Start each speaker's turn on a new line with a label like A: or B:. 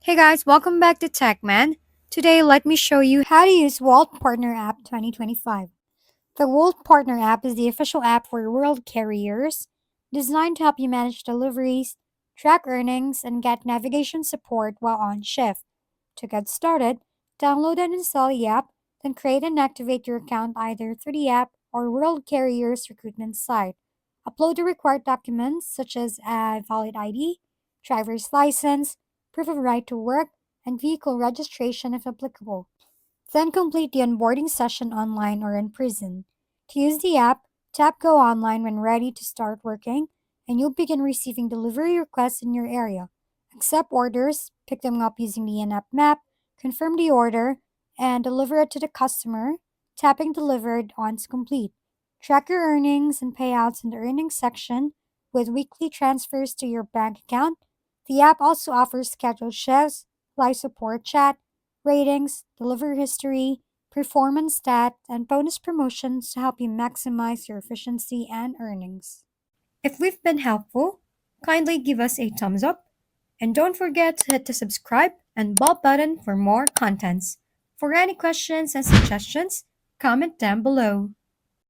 A: Hey guys, welcome back to TechMan. Today, let me show you how to use Wolt Partner app 2025. The Wolt Partner app is the official app for world carriers, designed to help you manage deliveries, track earnings, and get navigation support while on shift. To get started, download and install the app, then create and activate your account either through the app or World Carriers recruitment site. Upload the required documents such as a valid ID, driver's license, proof of right to work, and vehicle registration if applicable. Then complete the onboarding session online or in prison. To use the app, tap Go Online when ready to start working, and you'll begin receiving delivery requests in your area. Accept orders, pick them up using the in app map, confirm the order, and deliver it to the customer, tapping Delivered once complete. Track your earnings and payouts in the earnings section with weekly transfers to your bank account. The app also offers scheduled shifts, live support chat, ratings, delivery history, performance stats, and bonus promotions to help you maximize your efficiency and earnings. If we've been helpful, kindly give us a thumbs up and don't forget to hit the subscribe and bell button for more contents. For any questions and suggestions, comment down below.